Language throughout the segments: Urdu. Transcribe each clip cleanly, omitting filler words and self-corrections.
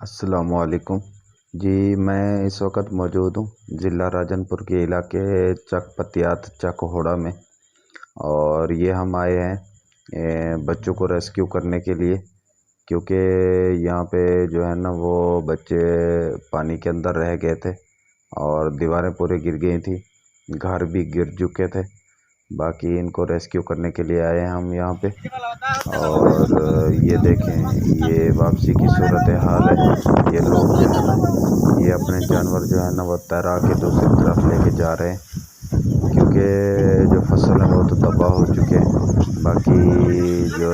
السلام علیکم جی، میں اس وقت موجود ہوں ضلع راجن پور کے علاقے چک پتیات چکوہوڑا میں، اور یہ ہم آئے ہیں بچوں کو ریسکیو کرنے کے لیے، کیونکہ یہاں پہ جو ہے نا وہ بچے پانی کے اندر رہ گئے تھے اور دیواریں پورے گر گئی تھیں، گھر بھی گر چکے تھے۔ باقی ان کو ریسکیو کرنے کے لیے آئے ہیں ہم یہاں پہ، اور یہ دیکھیں یہ واپسی کی صورتحال ہے۔ یہ لوگ جو ہے نا یہ اپنے جانور جو ہے نا وہ تیرا کے دوسری طرف لے کے جا رہے ہیں، کیونکہ جو فصل ہیں وہ تو تباہ ہو چکے ہیں۔ باقی جو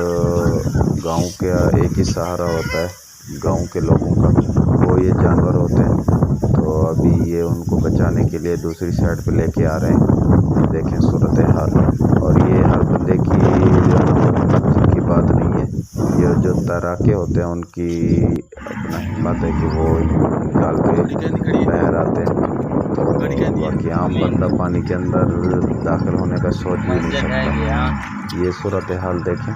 گاؤں کا ایک ہی سہارا ہوتا ہے گاؤں کے لوگوں کا، وہ یہ جانور ہوتے ہیں، تو ابھی یہ ان کو بچانے کے لیے دوسری سائڈ پہ لے کے آ رہے ہیں۔ دیکھیں صورتحال، اور یہ ہر بندے کی جو کی بات نہیں ہے، یہ جو تیراکے ہوتے ہیں ان کی اپنا ہمت ہے کہ وہ نکال کے باہر آتے ہیں، تو باقی عام بندہ پانی کے اندر داخل ہونے کا سوچ بھی نہیں سکتا۔ یہ صورتحال دیکھیں،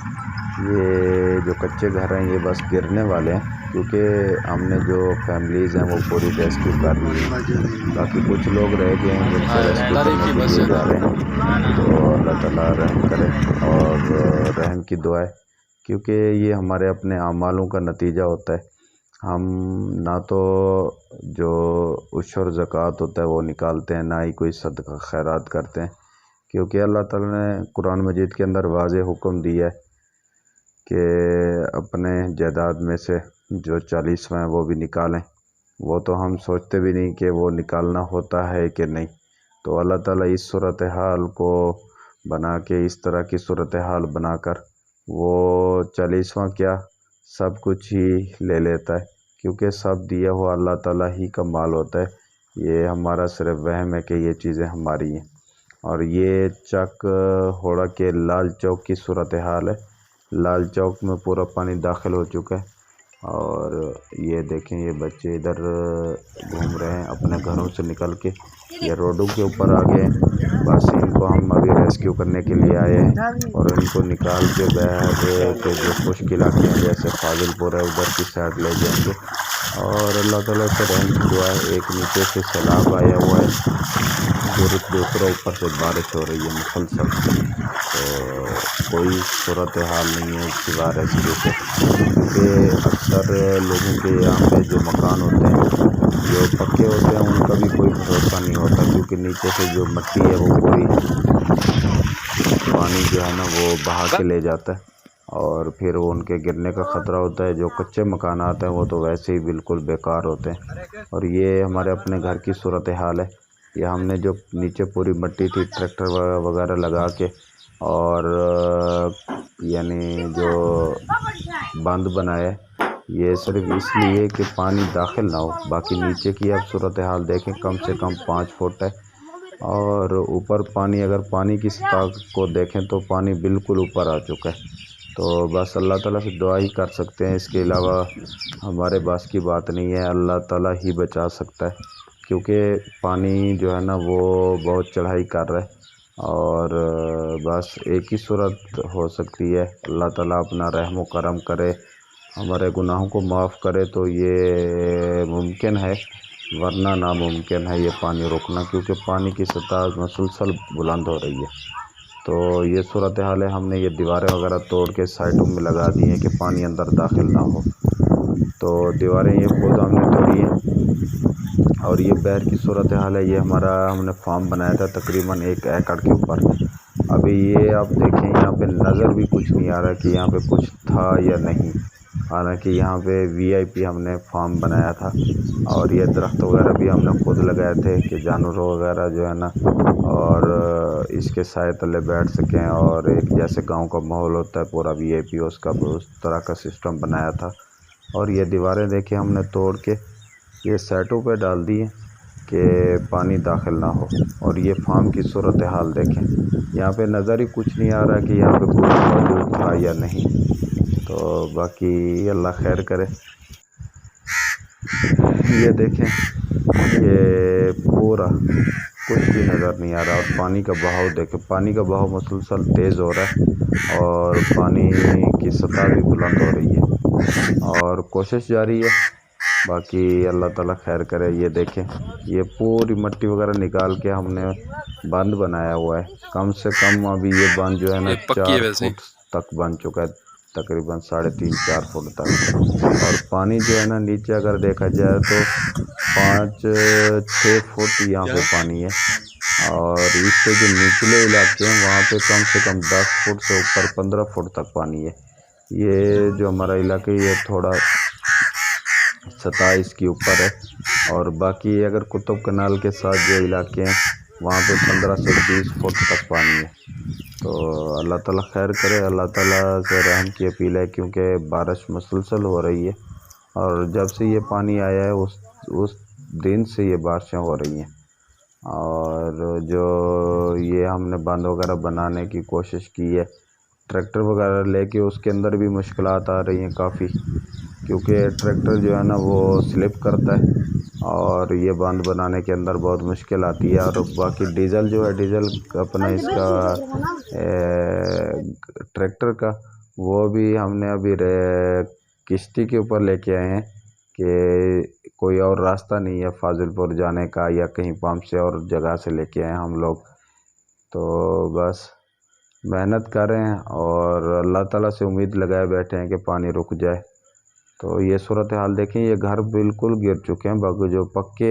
یہ جو کچے گھر ہیں یہ بس گرنے والے ہیں، کیونکہ ہم نے جو فیملیز ہیں وہ پوری ریسکیو کر لی ہیں، باقی کچھ لوگ رہ گئے ہیں جن کو ریسکیو کرنے کے لیے جا رہے ہیں، تو اللہ تعالیٰ رحم کرے اور رحم کی دعا ہے، کیونکہ یہ ہمارے اپنے اعمالوں کا نتیجہ ہوتا ہے۔ ہم نہ تو جو عشر زکوٰۃ ہوتا ہے وہ نکالتے ہیں، نہ ہی کوئی صدقہ خیرات کرتے ہیں، کیونکہ اللہ تعالیٰ نے قرآن مجید کے اندر واضح حکم دیا ہے کہ اپنے جائیداد میں سے جو 40واں ہے وہ بھی نکالیں۔ وہ تو ہم سوچتے بھی نہیں کہ وہ نکالنا ہوتا ہے کہ نہیں، تو اللہ تعالیٰ اس صورتحال کو بنا کے، اس طرح کی صورتحال بنا کر وہ 40واں کیا سب کچھ ہی لے لیتا ہے، کیونکہ سب دیا ہوا اللہ تعالیٰ ہی کا مال ہوتا ہے۔ یہ ہمارا صرف وہم ہے کہ یہ چیزیں ہماری ہیں۔ اور یہ چک ہوڑا کے لال چوک کی صورتحال ہے۔ لال چوک میں پورا پانی داخل ہو چکا ہے، اور یہ دیکھیں یہ بچے ادھر گھوم رہے ہیں اپنے گھروں سے نکل کے، یہ روڈوں کے اوپر آ گئے ہیں۔ بس ان کو ہم ابھی ریسکیو کرنے کے لیے آئے ہیں، اور ان کو نکال کے باہر کے جو خشک علاقے ہیں جیسے فاضل پور ہے ادھر کی سائڈ لے جائیں گے، اور اللہ تعالیٰ سے رحم کی دعا ہے۔ ایک نیچے سے سیلاب آیا ہوا ہے، دوسرا اوپر سے بارش ہو رہی ہے مسلسل، تو کوئی صورتحال نہیں ہے سوائے ریسکیو کے، کیونکہ اکثر لوگوں کے یہاں پہ جو مکان ہوتے ہیں جو پکے ہوتے ہیں ان کا بھی کوئی بھروسہ نہیں ہوتا، کیونکہ نیچے سے جو مٹی ہے وہ پوری پانی جو ہے نا وہ بہا کے لے جاتا ہے، اور پھر وہ ان کے گرنے کا خطرہ ہوتا ہے۔ جو کچے مکانات ہیں وہ تو ویسے ہی بالکل بیکار ہوتے ہیں، اور یہ ہمارے اپنے گھر کی صورتحال ہے۔ یہ ہم نے جو نیچے پوری مٹی تھی ٹریکٹر وغیرہ لگا کے، اور یعنی جو بند بنایا ہے یہ صرف اس لیے کہ پانی داخل نہ ہو۔ باقی نیچے کی اب صورتحال دیکھیں، کم سے کم 5 فٹ ہے، اور اوپر پانی، اگر پانی کی سطح کو دیکھیں تو پانی بالکل اوپر آ چکا ہے، تو بس اللہ تعالیٰ سے دعا ہی کر سکتے ہیں، اس کے علاوہ ہمارے بس کی بات نہیں ہے۔ اللہ تعالیٰ ہی بچا سکتا ہے، کیونکہ پانی جو ہے نا وہ بہت چڑھائی کر رہا ہے، اور بس ایک ہی صورت ہو سکتی ہے، اللہ تعالیٰ اپنا رحم و کرم کرے، ہمارے گناہوں کو معاف کرے تو یہ ممکن ہے، ورنہ ناممکن ہے یہ پانی روکنا، کیونکہ پانی کی سطح مسلسل بلند ہو رہی ہے۔ تو یہ صورتحال ہے، ہم نے یہ دیواریں وغیرہ توڑ کے سائڈوں میں لگا دی ہیں کہ پانی اندر داخل نہ ہو، تو دیواریں یہ خود ہم نے توڑی ہیں۔ اور یہ بہر کی صورتحال ہے، یہ ہم نے فارم بنایا تھا تقریباً 1 ایکڑ کے اوپر۔ ابھی یہ آپ دیکھیں یہاں پہ نظر بھی کچھ نہیں آ رہا کہ یہاں پہ کچھ تھا یا نہیں، حالانکہ یہاں پہ VIP ہم نے فارم بنایا تھا، اور یہ درخت وغیرہ بھی ہم نے خود لگائے تھے کہ جانوروں وغیرہ جو ہے نا اور اس کے سائے تلے بیٹھ سکیں، اور ایک جیسے گاؤں کا ماحول ہوتا ہے پورا VIP اس کا اس طرح کا سسٹم بنایا تھا۔ اور یہ دیواریں دیکھیں ہم نے توڑ کے یہ سائٹوں پہ ڈال دی ہیں کہ پانی داخل نہ ہو، اور یہ فارم کی صورتحال دیکھیں، یہاں پہ نظر ہی کچھ نہیں آ رہا کہ یہاں پہ کچھ موجود تھا یا نہیں، تو باقی اللہ خیر کرے۔ یہ دیکھیں یہ پورا کچھ بھی نظر نہیں آ رہا، اور پانی کا بہاؤ دیکھیں، پانی کا بہاؤ مسلسل تیز ہو رہا ہے، اور پانی کی سطح بھی بلند ہو رہی ہے، اور کوشش جاری ہے باقی اللہ تعالیٰ خیر کرے۔ یہ دیکھیں، یہ پوری مٹی وغیرہ نکال کے ہم نے باندھ بنایا ہوا ہے۔ کم سے کم ابھی یہ باندھ جو ہے نا یہ پکی ہے 4 ویسے؟ فٹ تک بن چکا ہے، تقریباً 3.5-4 فٹ تک۔ اور پانی جو ہے نا نیچے اگر دیکھا جائے تو 5-6 فٹ یہاں پہ پانی ہے، اور اس سے جو نچلے علاقے ہیں وہاں پہ کم سے کم 10 فٹ سے اوپر 15 فٹ تک پانی ہے۔ یہ جو ہمارا علاقہ ہے یہ تھوڑا سطح اس کی اوپر ہے، اور باقی اگر قطب کنال کے ساتھ جو علاقے ہیں وہاں پہ 15 سے 20 فٹ تک پانی ہے۔ تو اللہ تعالیٰ خیر کرے، اللہ تعالیٰ سے رحم کی اپیل ہے، کیونکہ بارش مسلسل ہو رہی ہے، اور جب سے یہ پانی آیا ہے اس دن سے یہ بارشیں ہو رہی ہیں۔ اور جو یہ ہم نے باندھ وغیرہ بنانے کی کوشش کی ہے ٹریکٹر وغیرہ لے کے، اس کے اندر بھی مشکلات آ رہی ہیں کافی، کیونکہ ٹریکٹر جو ہے نا وہ سلپ کرتا ہے، اور یہ باندھ بنانے کے اندر بہت مشکل آتی ہے۔ اور باقی ڈیزل جو ہے، ڈیزل اپنا اس کا ٹریکٹر کا، وہ بھی ہم نے ابھی کشتی کے اوپر لے کے آئے ہیں کہ کوئی اور راستہ نہیں ہے فاضل پور جانے کا، یا کہیں پمپ سے اور جگہ سے لے کے آئے ہیں ہم لوگ۔ تو بس محنت کریں اور اللہ تعالیٰ سے امید لگائے بیٹھے ہیں کہ پانی رک جائے۔ تو یہ صورتحال دیکھیں، یہ گھر بالکل گر چکے ہیں، باقی جو پکے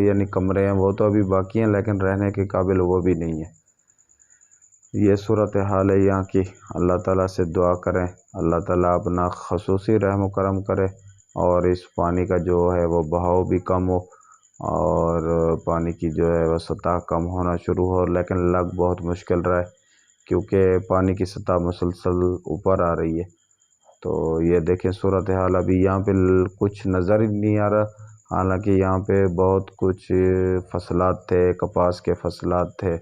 یعنی کمرے ہیں وہ تو ابھی باقی ہیں، لیکن رہنے کے قابل وہ بھی نہیں ہے۔ یہ صورتحال ہے یہاں کی۔ اللہ تعالیٰ سے دعا کریں، اللہ تعالیٰ اپنا خصوصی رحم و کرم کرے، اور اس پانی کا جو ہے وہ بہاؤ بھی کم ہو، اور پانی کی جو ہے وہ سطح کم ہونا شروع ہو۔ لیکن لگ بہت مشکل رہا ہے، کیونکہ پانی کی سطح مسلسل اوپر آ رہی ہے۔ تو یہ دیکھیں صورتحال، ابھی یہاں پہ کچھ نظر ہی نہیں آ رہا، حالانکہ یہاں پہ بہت کچھ فصلات تھے، کپاس کے فصلات تھے۔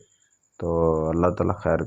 تو اللہ تعالیٰ خیر